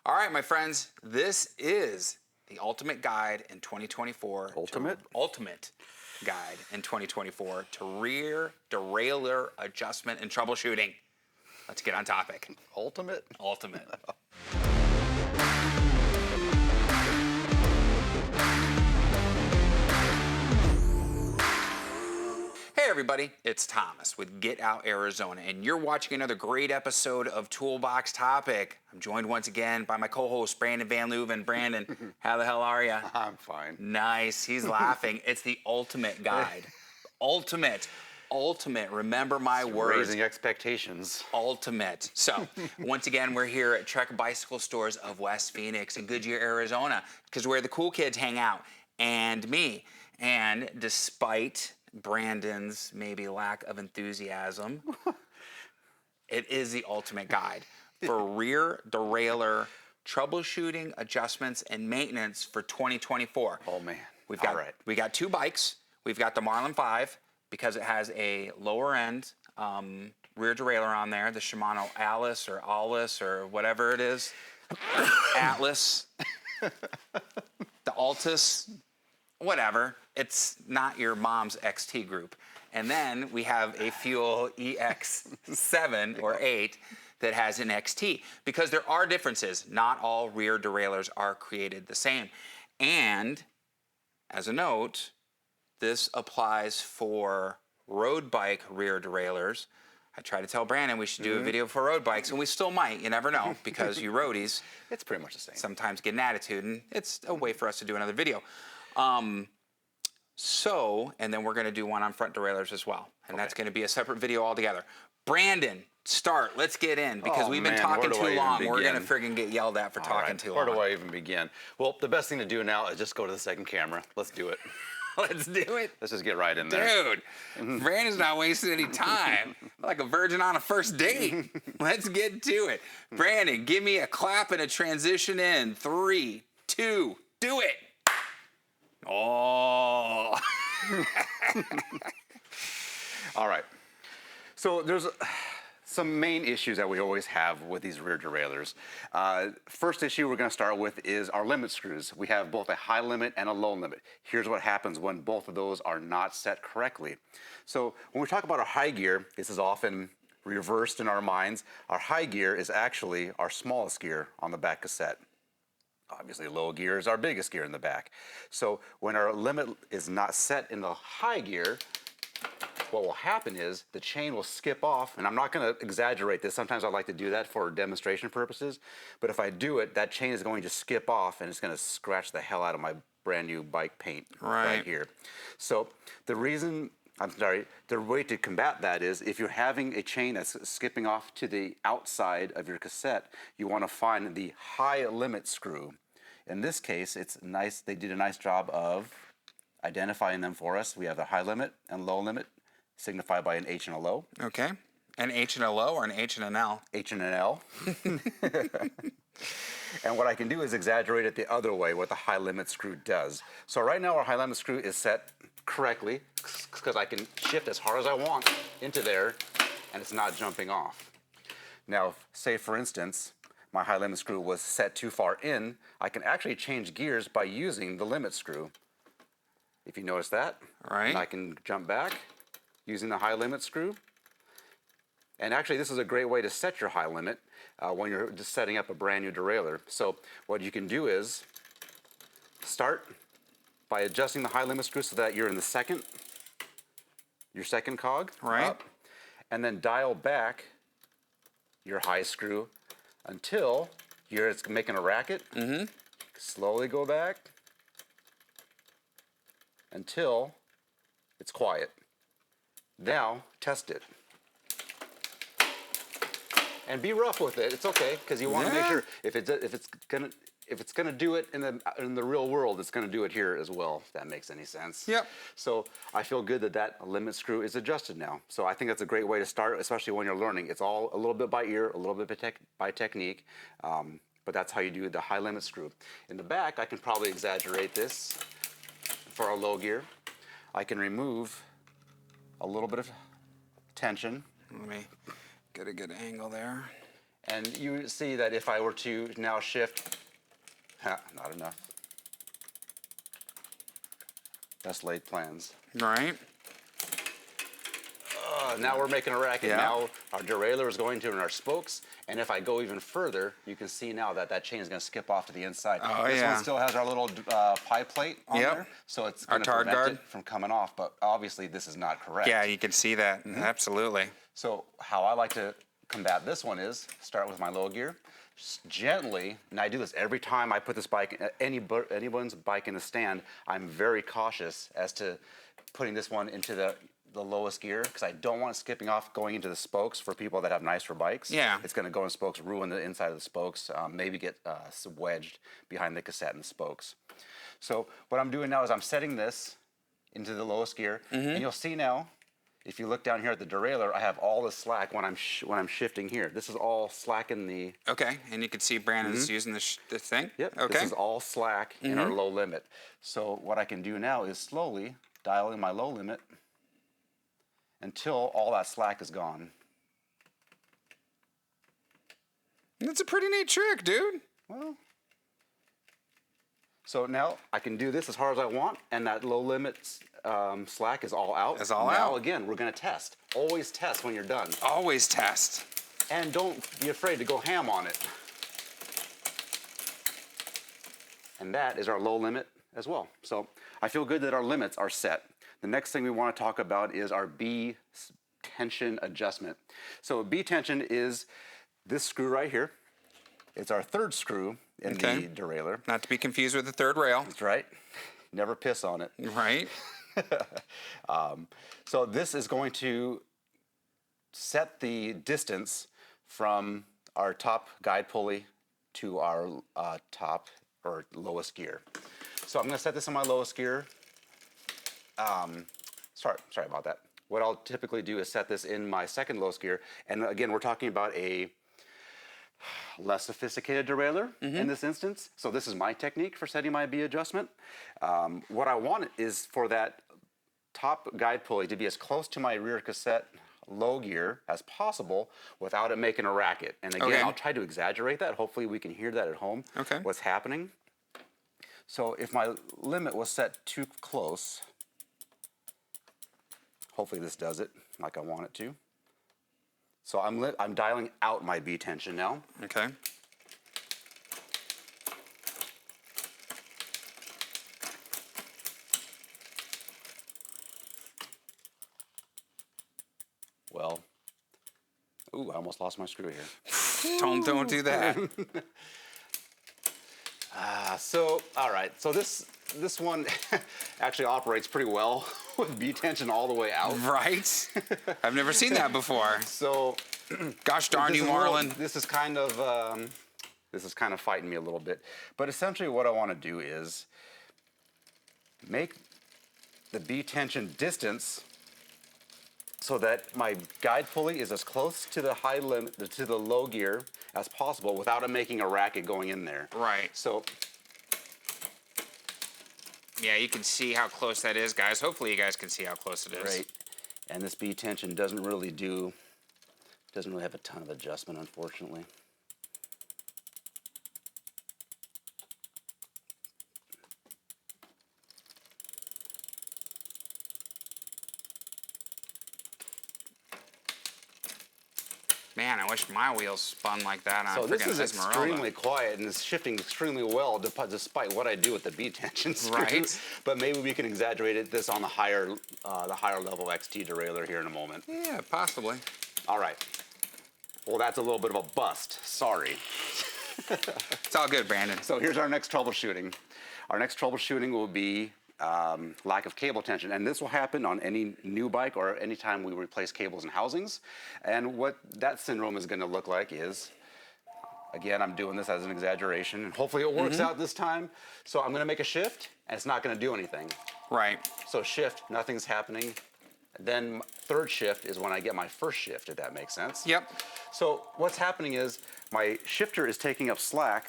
All right, my friends, this is the ultimate guide in 2024. Ultimate guide in 2024 to rear derailleur adjustment and troubleshooting. Let's get on topic. Ultimate? Ultimate. Hey everybody, it's Thomas with Get Out Arizona, and you're watching another great episode of Toolbox Topic. I'm joined once again by my co-host Brandon Van Leuven. Brandon, how the hell are you? I'm fine. Nice, he's laughing. It's the ultimate guide. Ultimate. Remember my words. Raising expectations. Ultimate. So, once again, we're here at Trek Bicycle Stores of West Phoenix in Goodyear, Arizona, because where the cool kids hang out, and me. And despite Brandon's maybe lack of enthusiasm, it is the ultimate guide for rear derailleur troubleshooting, adjustments, and maintenance for 2024. Oh man, we got two bikes. We've got the Marlin 5 because it has a lower end rear derailleur on there, the Shimano Alice or whatever it is, Atlas, the Altus, whatever. It's not your mom's XT group. And then we have a Fuel EX7 or 8 that has an XT, because there are differences. Not all rear derailleurs are created the same. And as a note, this applies for road bike rear derailleurs. I tried to tell Brandon we should do a video for road bikes, and we still might. You never know, because you roadies, it's pretty much the same. Sometimes get an attitude, and it's a way for us to do another video. And then we're going to do one on front derailleurs as well. And that's going to be a separate video altogether. Brandon, start. Let's get in, because we've been talking too long. We're going to friggin' get yelled at for talking too long. Where do I even begin? Well, the best thing to do now is just go to the second camera. Let's do it. Let's do it. Let's just get right in there. Dude, Brandon's not wasting any time. Like a virgin on a first date. Let's get to it. Brandon, give me a clap and a transition in. 3, 2, do it. Oh. All right. So there's some main issues that we always have with these rear derailleurs. First issue we're going to start with is our limit screws. We have both a high limit and a low limit. Here's what happens when both of those are not set correctly. So when we talk about our high gear, this is often reversed in our minds. Our high gear is actually our smallest gear on the back cassette. Obviously, low gear is our biggest gear in the back. So when our limit is not set in the high gear, what will happen is the chain will skip off, and I'm not going to exaggerate this. Sometimes I like to do that for demonstration purposes, but if I do it, that chain is going to skip off, and it's going to scratch the hell out of my brand new bike paint right here. So the way to combat that is, if you're having a chain that's skipping off to the outside of your cassette, you want to find the high limit screw. In this case, it's nice. They did a nice job of identifying them for us. We have the high limit and low limit, signified by an H and a low. Okay. An H and a low or an H and an L? H and an L. And what I can do is exaggerate it the other way, what the high limit screw does. So right now our high limit screw is set correctly, because I can shift as hard as I want into there, and it's not jumping off. Now, say for instance, my high limit screw was set too far in, I can actually change gears by using the limit screw. If you notice that, right. I can jump back using the high limit screw. And actually, this is a great way to set your high limit when you're just setting up a brand new derailleur. So what you can do is start by adjusting the high limit screw so that you're in the your second cog, right, up, and then dial back your high screw until it's making a racket. Slowly go back until it's quiet. Now test it. And be rough with it. It's okay, because you want to make sure if it's gonna do it in the real world, it's gonna do it here as well. If that makes any sense. Yep. So I feel good that limit screw is adjusted now. So I think that's a great way to start, especially when you're learning. It's all a little bit by ear, a little bit by technique, but that's how you do the high limit screw. In the back, I can probably exaggerate this for our low gear. I can remove a little bit of tension. Let me get a good angle there. And you see that if I were to now shift, not enough. Best laid plans. Right. Now we're making a racket. Yeah. Now our derailleur is going to in our spokes, and if I go even further, you can see now that that chain is going to skip off to the inside. Oh, this yeah. one still has our little pie plate on Yep. there, so it's Our going to tar prevent guard. it from coming off, but obviously this is not correct. Yeah, you can see that. Absolutely. So how I like to combat this one is start with my low gear, just gently, and I do this every time I put this bike, anyone's bike in the stand, I'm very cautious as to putting this one into the lowest gear because I don't want it skipping off going into the spokes for people that have nicer bikes. Yeah. It's going to go in spokes, ruin the inside of the spokes, maybe get wedged behind the cassette and the spokes. So what I'm doing now is I'm setting this into the lowest gear, and you'll see now, if you look down here at the derailleur, I have all the slack when I'm shifting here. This is all slack in the... Okay, and you can see Brandon's using this thing? Yep, Okay. this is all slack in our low limit. So what I can do now is slowly dial in my low limit until all that slack is gone. That's a pretty neat trick, dude. Well, so now I can do this as hard as I want, and that low limit slack is all out. It's all now, out. again, we're going to test. Always test when you're done. Always test. And don't be afraid to go ham on it. And that is our low limit as well. So I feel good that our limits are set. The next thing we want to talk about is our B tension adjustment. So B tension is this screw right here. It's our third screw in the derailleur. Not to be confused with the third rail. That's right. Never piss on it. Right. So this is going to set the distance from our top guide pulley to our top or lowest gear. So I'm going to set this on my lowest gear. Sorry about that. What I'll typically do is set this in my second lowest gear. And again, we're talking about a less sophisticated derailleur in this instance. So this is my technique for setting my B adjustment. What I want is for that top guide pulley to be as close to my rear cassette low gear as possible without it making a racket. And again, I'll try to exaggerate that. Hopefully we can hear that at home, what's happening. So if my limit was set too close, hopefully this does it like I want it to. So I'm dialing out my B tension now. Okay. Well, ooh, I almost lost my screw here. Don't do that. All right. So this one actually operates pretty well with B tension all the way out. Right? I've never seen that before. So, gosh darn you, Marlon. This is kind of fighting me a little bit. But essentially, what I want to do is make the B tension distance so that my guide pulley is as close to the high limit to the low gear as possible without it making a racket going in there. Right. So yeah, you can see how close that is, guys. Hopefully you guys can see how close it is. right, and this B tension doesn't really have a ton of adjustment, unfortunately. Man, I wish my wheels spun like that on So this freaking is Esmeralda. extremely quiet and it's shifting extremely well despite what I do with the B tension screw. Right. But maybe we can exaggerate this on the higher level XT derailleur here in a moment. Yeah, possibly. All right. Well, that's a little bit of a bust. Sorry. It's all good, Brandon. So here's our next troubleshooting. Our next troubleshooting will be lack of cable tension. And this will happen on any new bike or any time we replace cables and housings. And what that syndrome is going to look like is, again, I'm doing this as an exaggeration, and hopefully it works out this time. So I'm going to make a shift, and it's not going to do anything. Right. So shift, nothing's happening. Then third shift is when I get my first shift, if that makes sense. Yep. So what's happening is my shifter is taking up slack,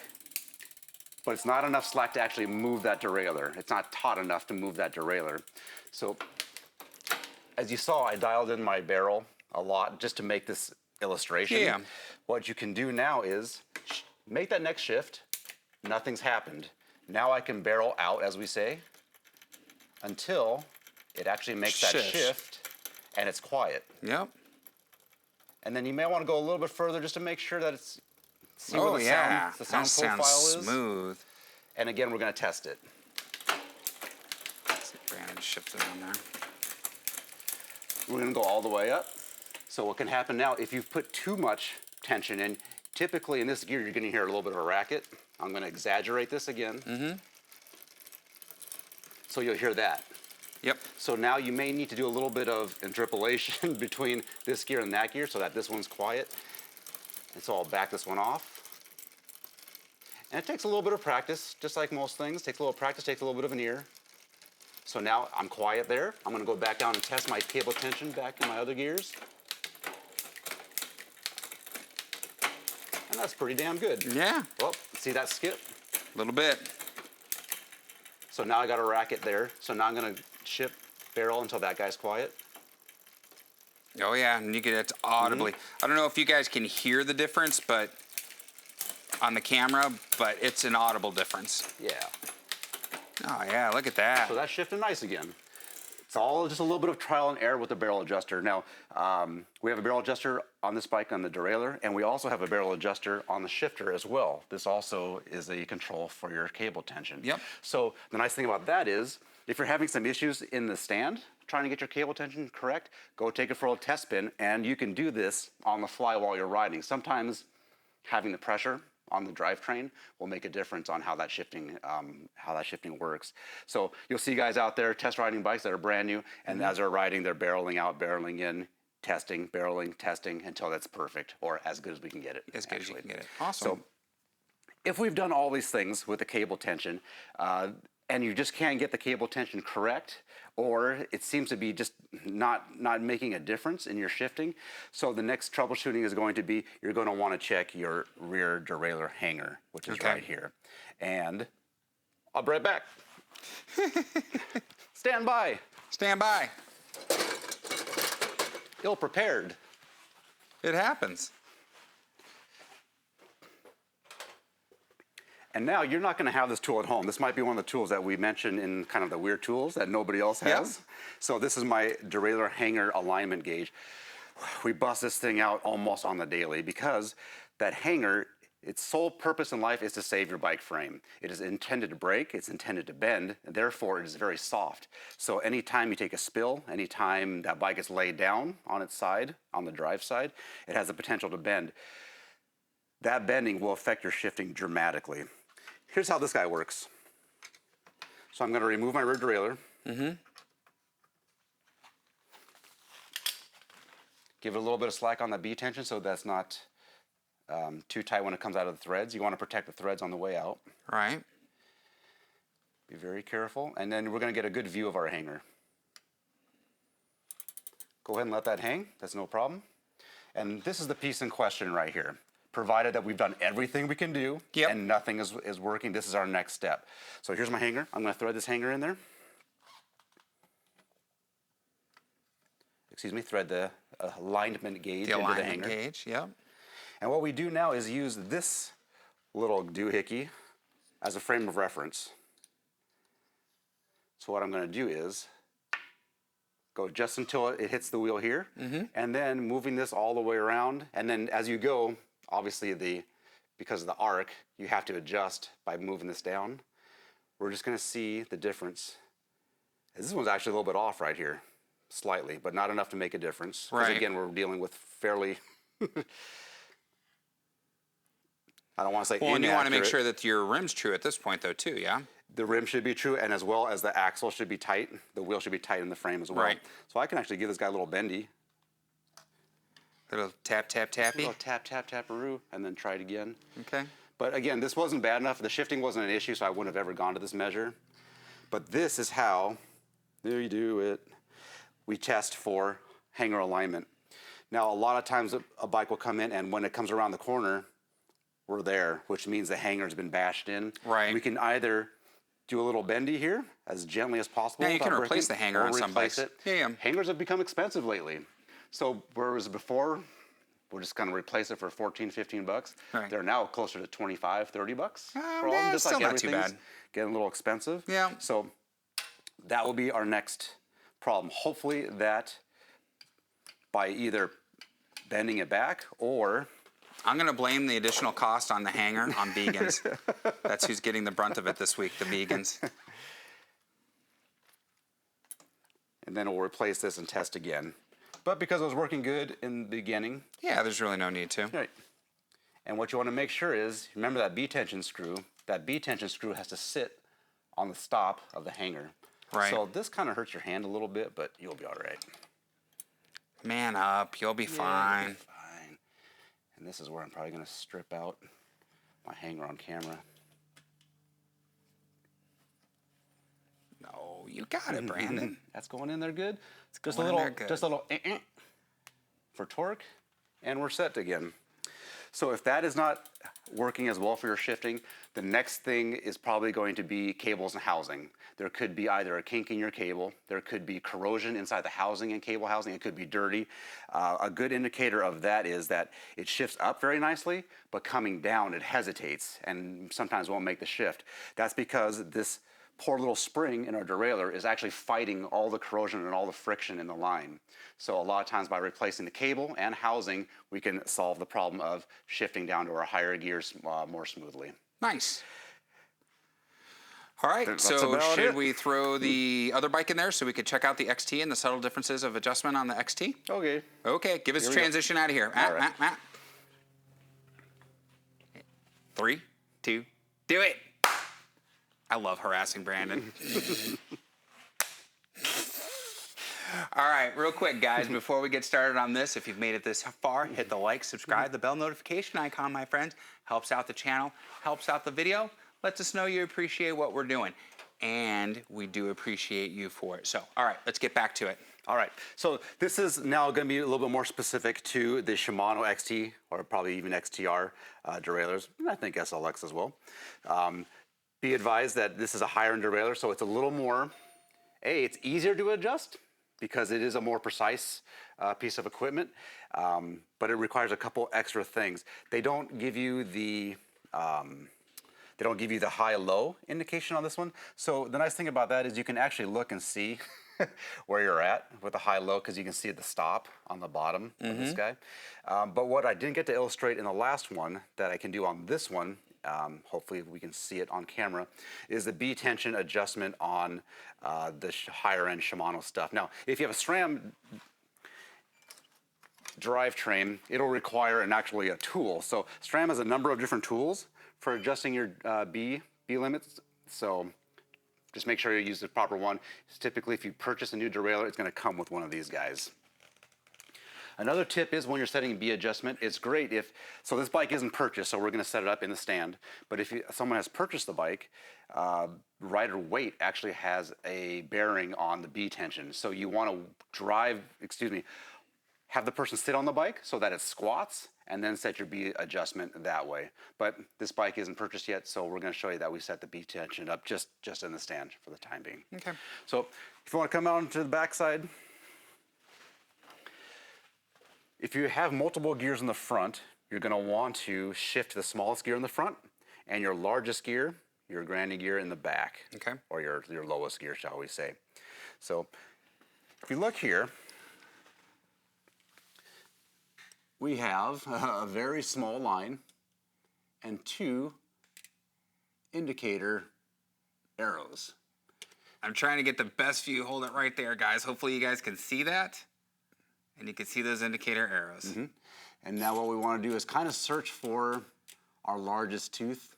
but it's not enough slack to actually move that derailleur. It's not taut enough to move that derailleur. So as you saw, I dialed in my barrel a lot just to make this illustration. Yeah. What you can do now is make that next shift. Nothing's happened. Now I can barrel out, as we say, until it actually makes that shift and it's quiet. Yep. And then you may want to go a little bit further just to make sure that it's see Oh what the yeah, sound that profile sounds is. smooth. And again, we're going to test it. Brandon shifted on there. We're going to go all the way up. So what can happen now, if you've put too much tension in, typically in this gear, you're going to hear a little bit of a racket. I'm going to exaggerate this again. So you'll hear that. Yep. So now you may need to do a little bit of interpolation between this gear and that gear so that this one's quiet. And so I'll back this one off. And it takes a little bit of practice, just like most things. Takes a little practice, takes a little bit of an ear. So now I'm quiet there. I'm going to go back down and test my cable tension back in my other gears. And that's pretty damn good. Yeah. Well, see that skip? A little bit. So now I got a racket there. So now I'm going to shift barrel until that guy's quiet. Oh yeah, and you get it audibly. I don't know if you guys can hear the difference, but on the camera, but it's an audible difference. Yeah. Oh yeah, look at that. So that's shifting nice again. It's all just a little bit of trial and error with the barrel adjuster. Now, we have a barrel adjuster on this bike on the Derailleur, and we also have a barrel adjuster on the shifter as well. This also is a control for your cable tension. Yep. So the nice thing about that is, if you're having some issues in the stand, trying to get your cable tension correct, go take it for a test spin, and you can do this on the fly while you're riding. Sometimes having the pressure on the drivetrain will make a difference on how that shifting works. So you'll see guys out there test riding bikes that are brand new, and as they're riding, they're barreling out, barreling in, testing, barreling, testing until that's perfect, or as good as we can get it. As good as you can get it. Awesome. So if we've done all these things with the cable tension, and you just can't get the cable tension correct, or it seems to be just not making a difference in your shifting. So the next troubleshooting is going to be, you're going to want to check your rear derailleur hanger, which is right here. And I'll be right back. Stand by. Stand by. Ill prepared. It happens. And now you're not going to have this tool at home. This might be one of the tools that we mentioned in kind of the weird tools that nobody else has. Yep. So this is my derailleur hanger alignment gauge. We bust this thing out almost on the daily because that hanger, its sole purpose in life is to save your bike frame. It is intended to break, it's intended to bend, and therefore it is very soft. So anytime you take a spill, anytime that bike is laid down on its side, on the drive side, it has the potential to bend. That bending will affect your shifting dramatically. Here's how this guy works. So I'm going to remove my rear derailleur. Give it a little bit of slack on the B tension so that's not too tight when it comes out of the threads. You want to protect the threads on the way out. Right. Be very careful. And then we're going to get a good view of our hanger. Go ahead and let that hang. That's no problem. And this is the piece in question right here. Provided that we've done everything we can do and nothing is working, this is our next step. So here's my hanger. I'm going to thread this hanger in there. Excuse me, thread the alignment gauge into the hanger. Gauge, yep. And what we do now is use this little doohickey as a frame of reference. So what I'm going to do is go just until it hits the wheel here, and then moving this all the way around, and then as you go, obviously because of the arc, you have to adjust by moving this down. We're just going to see the difference. This one's actually a little bit off right here, slightly, but not enough to make a difference. Because again, we're dealing with fairly, I don't want to say inaccurate. And you want to make sure that your rim's true at this point though too, yeah? The rim should be true, and as well as the axle should be tight. The wheel should be tight in the frame as well. Right. So I can actually give this guy a little bendy. Little tap, tap, tappy. A little tap, tap, taparoo, and then try it again. Okay. But again, this wasn't bad enough. The shifting wasn't an issue, so I wouldn't have ever gone to this measure. But this is how, there you do it, we test for hanger alignment. Now, a lot of times a bike will come in, and when it comes around the corner, we're there, which means the hanger's been bashed in. Right. We can either do a little bendy here, as gently as possible. Now you can without replace breaking, the hanger or on some replace bikes. it. Yeah. Hangers have become expensive lately. So whereas before we're just going to replace it for 14, 15 bucks. Right. They're now closer to 25, 30 bucks. For all of yeah, them, just still like not too everything's bad. getting a little expensive. Yeah. So that will be our next problem. Hopefully that by either bending it back or I'm going to blame the additional cost on the hanger on vegans. That's who's getting the brunt of it this week, the vegans. and then we'll replace this and test again. But because it was working good in the beginning, Yeah, there's really no need to. right. And what you want to make sure is, remember that B-tension screw. That B-tension screw has to sit on the stop of the hanger. Right. So this kind of hurts your hand a little bit, but you'll be all right. Man up, you'll be fine. You'll be fine. And this is where I'm probably going to strip out my hanger on camera. No, you got it, Brandon. That's going in there good. It's Just going a in little, there good. just a little for torque, and we're set again. So if that is not working as well for your shifting, the next thing is probably going to be cables and housing. There could be either a kink in your cable, there could be corrosion inside the housing and cable housing, it could be dirty. A good indicator of that is that it shifts up very nicely, but coming down it hesitates and sometimes won't make the shift. That's because this poor little spring in our derailleur is actually fighting all the corrosion and all the friction in the line. So a lot of times by replacing the cable and housing, we can solve the problem of shifting down to our higher gears more smoothly. Nice. All right, That's so about should it. we throw the other bike in there so we could check out the XT and the subtle differences of adjustment on the XT? Okay. Okay, give us a Here we go. transition out of here. All right. 3, 2, do it. I love harassing Brandon. All right, real quick, guys, before we get started on this, if you've made it this far, hit the like, subscribe, the bell notification icon, my friends. Helps out the channel, helps out the video, lets us know you appreciate what we're doing. And we do appreciate you for it. So, all right, let's get back to it. All right, so this is now going to be a little bit more specific to the Shimano XT, or probably even XTR derailleurs, and I think SLX as well. Be advised that this is a higher end derailleur, so it's a little more, it's easier to adjust because it is a more precise piece of equipment, but it requires a couple extra things. They don't give you the high-low indication on this one. So the nice thing about that is you can actually look and see where you're at with the high-low because you can see the stop on the bottom of this guy. But what I didn't get to illustrate in the last one that I can do on this one, hopefully we can see it on camera, is the B-tension adjustment on the higher-end Shimano stuff. Now, if you have a SRAM drivetrain, it'll require actually a tool. So SRAM has a number of different tools for adjusting your B limits. So just make sure you use the proper one. Typically, if you purchase a new derailleur, it's going to come with one of these guys. Another tip is when you're setting B adjustment, it's great if, so this bike isn't purchased, so we're going to set it up in the stand. But if someone has purchased the bike, rider weight actually has a bearing on the B tension. So you want to have the person sit on the bike so that it squats and then set your B adjustment that way. But this bike isn't purchased yet, so we're going to show you that we set the B tension up just in the stand for the time being. Okay. So if you want to come out to the back side, if you have multiple gears in the front, you're going to want to shift the smallest gear in the front and your largest gear, your granny gear, in the back. Okay. Or your lowest gear, shall we say. So if you look here, we have a very small line and 2 indicator arrows. I'm trying to get the best view. Hold it right there, guys. Hopefully you guys can see that. And you can see those indicator arrows. Mm-hmm. And now what we want to do is kind of search for our largest tooth.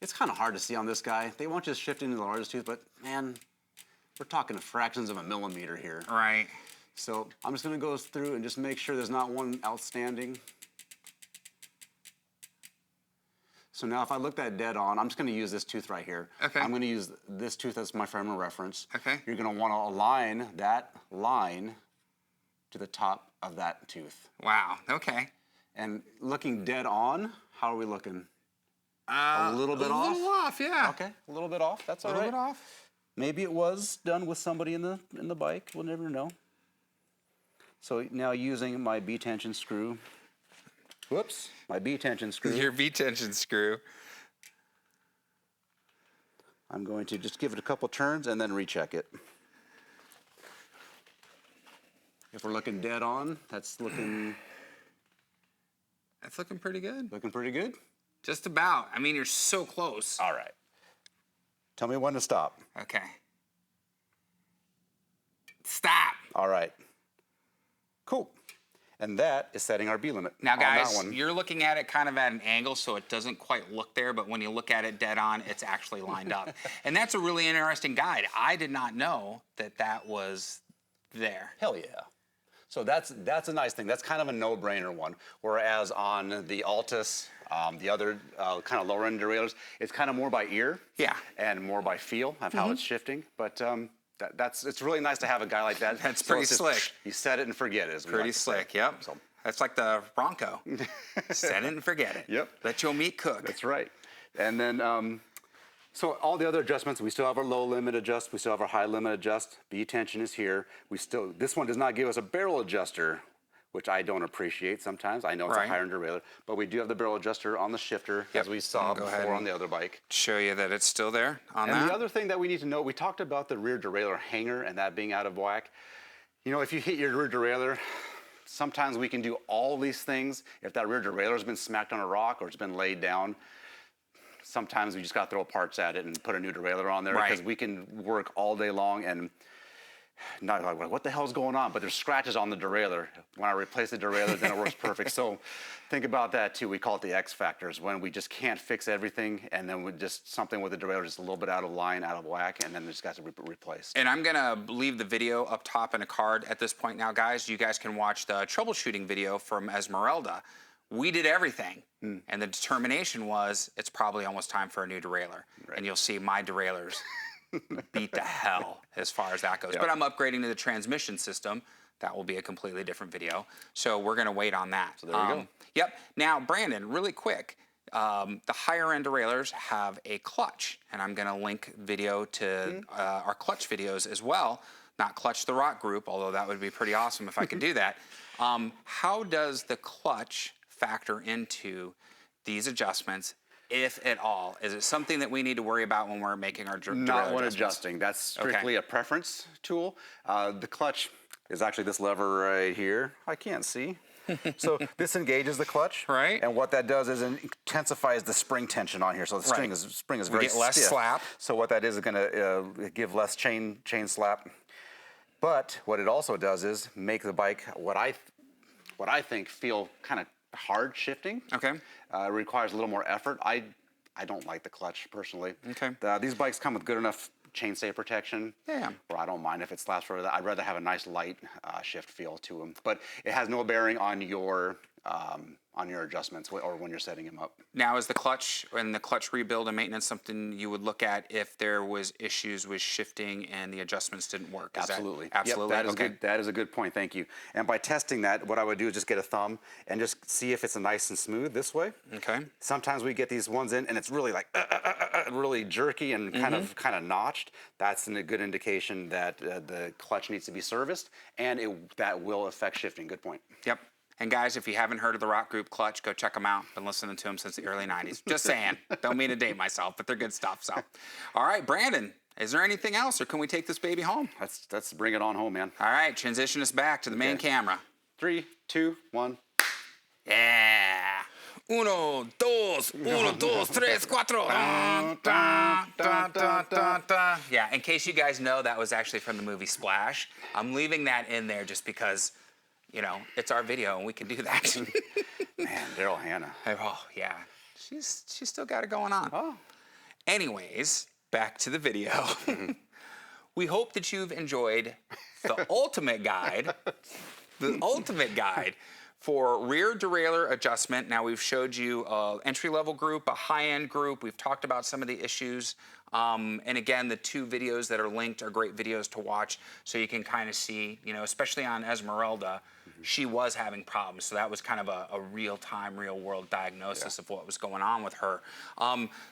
It's kind of hard to see on this guy. They want you to shift into the largest tooth, but man, we're talking fractions of a millimeter here. Right. So I'm just going to go through and just make sure there's not one outstanding. So now if I look that dead on, I'm just going to use this tooth right here. Okay. I'm going to use this tooth as my frame of reference. Okay. You're going to want to align that line to the top of that tooth. Wow. Okay. And looking dead on, how are we looking? A little bit off? A little off, yeah. Okay, a little bit off, that's all right. A little bit off. Maybe it was done with somebody in the bike, we'll never know. So now using my B-tension screw, Whoops, my B-tension screw. Your V-tension screw. I'm going to just give it a couple turns and then recheck it. If we're looking dead on, that's looking pretty good. looking pretty good. Just about. I mean, you're so close. All right. Tell me when to stop. Okay. Stop. All right. Cool. And that is setting our B limit. Now, on that guys, one. you're looking at it kind of at an angle, so it doesn't quite look there, but when you look at it dead on, it's actually lined up. And that's a really interesting guide. I did not know that that was there. Hell yeah. So that's a nice thing. That's kind of a no-brainer one. Whereas on the Altus, the other kind of lower-end derailleurs, it's kind of more by ear. Yeah. And more by feel of how it's shifting. But it's really nice to have a guy like that. That's So pretty it's just, slick. You set it and forget it. As we Pretty like to say. slick, yep. So, That's like the Bronco. Set it and forget it. Yep. Let your meat cook. that's right. And then, so all the other adjustments, we still have our low limit adjust, we still have our high limit adjust. B tension is here. This one does not give us a barrel adjuster, which I don't appreciate sometimes. I know it's Right. a higher end derailleur, but we do have the barrel adjuster on the shifter, Yep. as we saw Go ahead before on and the other bike. show you that it's still there on And that. the other thing that we need to know, we talked about the rear derailleur hanger and that being out of whack. You know, if you hit your rear derailleur, sometimes we can do all these things. If that rear derailleur's been smacked on a rock or it's been laid down, sometimes we just got to throw parts at it and put a new derailleur on there Right. because we can work all day long and not like, what the hell's going on? But there's scratches on the derailleur. When I replace the derailleur, then it works perfect. So think about that too. We call it the X factors, when we just can't fix everything and then we just something with the derailleur just a little bit out of line, out of whack, and then it just got to be replaced. And I'm gonna leave the video up top in a card at this point now, guys. You guys can watch the troubleshooting video from Esmeralda. We did everything, and the determination was it's probably almost time for a new derailleur. Right. And you'll see my derailleurs beat the hell as far as that goes. Yep. But I'm upgrading to the transmission system. That will be a completely different video. So we're gonna wait on that. So there you go. Yep. Now, Brandon, really quick. The higher end derailleurs have a clutch, and I'm gonna link video to our clutch videos as well. Not Clutch the Rock Group, although that would be pretty awesome if I could do that. How does the clutch factor into these adjustments, if at all? Is it something that we need to worry about when we're making our derailleur Not when adjustments? adjusting. That's strictly a preference tool. The clutch is actually this lever right here. I can't see. So this engages the clutch, Right. And what that does is it intensifies the spring tension on here. So the spring is very get less stiff. slap. So what that is going to give less chain slap. But what it also does is make the bike what I think feel kind of hard shifting. Okay. It requires a little more effort. I don't like the clutch personally. Okay. These bikes come with good enough chainstay protection. Yeah. Where I don't mind if it slaps for that. I'd rather have a nice light shift feel to them. But it has no bearing on your adjustments or when you're setting them up. Now, is the clutch and the clutch rebuild and maintenance something you would look at if there was issues with shifting and the adjustments didn't work? Is Absolutely. That, absolutely. Yep, that is okay. good. That is a good point. Thank you. And by testing that, what I would do is just get a thumb and just see if it's nice and smooth this way. Okay. Sometimes we get these ones in and it's really like really jerky and kind of notched. That's a good indication that the clutch needs to be serviced, and that will affect shifting. Good point. Yep. And guys, if you haven't heard of the rock group Clutch, go check them out. Been listening to them since the early 90s. Just saying. Don't mean to date myself, but they're good stuff. So, all right, Brandon, is there anything else, or can we take this baby home? Let's bring it on home, man. All right, transition us back to the main camera. 3, 2, 1. Yeah. Uno, dos, tres, cuatro. Yeah, in case you guys know, that was actually from the movie Splash. I'm leaving that in there just because, you know, it's our video and we can do that. Man, Daryl Hannah. Oh, yeah. She's still got it going on. Oh. Anyways, back to the video. We hope that you've enjoyed the ultimate guide. The ultimate guide for rear derailleur adjustment. Now we've showed you an entry-level group, a high-end group. We've talked about some of the issues. And again, the two videos that are linked are great videos to watch so you can kind of see, you know, especially on Esmeralda, she was having problems. So that was kind of a real-time, real-world diagnosis of what was going on with her.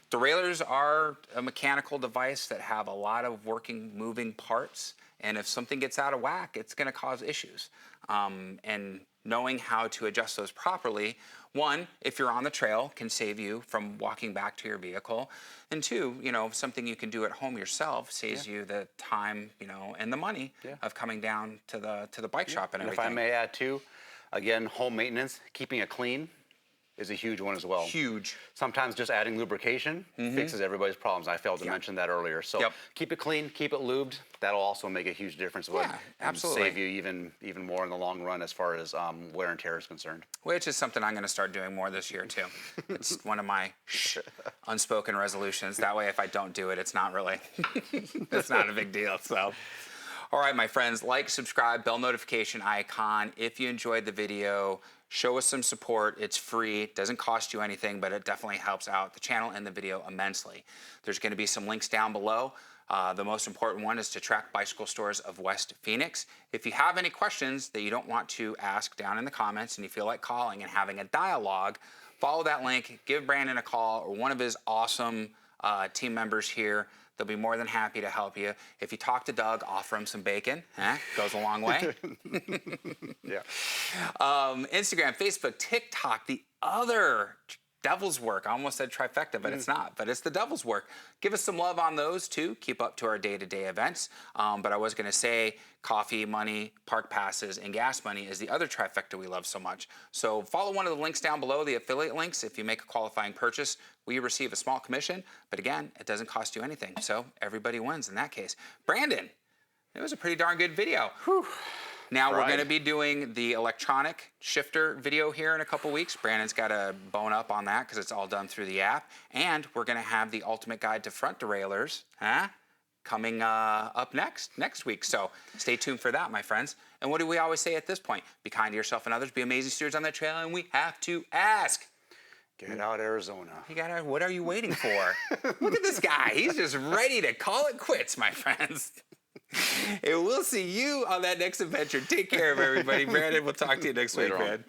Derailleurs are a mechanical device that have a lot of working, moving parts. And if something gets out of whack, it's going to cause issues. And knowing how to adjust those properly, one, if you're on the trail, can save you from walking back to your vehicle. And two, something you can do at home yourself saves you the time, and the money of coming down to the bike shop and everything. If I may add too, again, home maintenance, keeping it clean is a huge one as well. Huge. Sometimes just adding lubrication fixes everybody's problems. I failed to mention that earlier. So keep it clean, keep it lubed. That'll also make a huge difference. Absolutely. Save you even more in the long run as far as wear and tear is concerned. Which is something I'm going to start doing more this year too. It's one of my unspoken resolutions. That way, if I don't do it, it's not really, it's not a big deal. So. All right, my friends, like, subscribe, bell notification icon. If you enjoyed the video, show us some support. It's free. It doesn't cost you anything, but it definitely helps out the channel and the video immensely. There's going to be some links down below. The most important one is to Track Bicycle Stores of West Phoenix. If you have any questions that you don't want to ask down in the comments and you feel like calling and having a dialogue, follow that link, give Brandon a call or one of his awesome team members here. They'll be more than happy to help you. If you talk to Doug, offer him some bacon. Goes a long way. Instagram, Facebook, TikTok, the other devil's work. I almost said trifecta, but it's not. But it's the devil's work. Give us some love on those too. Keep up to our day-to-day events. But I was going to say coffee money, park passes, and gas money is the other trifecta we love so much. So follow one of the links down below, the affiliate links. If you make a qualifying purchase, we receive a small commission. But again, it doesn't cost you anything. So everybody wins in that case. Brandon, it was a pretty darn good video. Whew. Now we're going to be doing the electronic shifter video here in a couple weeks. Brandon's got a bone up on that because it's all done through the app. And we're going to have the ultimate guide to front derailleurs coming up next week. So stay tuned for that, my friends. And what do we always say at this point? Be kind to yourself and others. Be amazing stewards on the trail. And we have to ask. Get out, Arizona. What are you waiting for? Look at this guy. He's just ready to call it quits, my friends. And we'll see you on that next adventure. Take care of everybody. Brandon, we'll talk to you next week, man.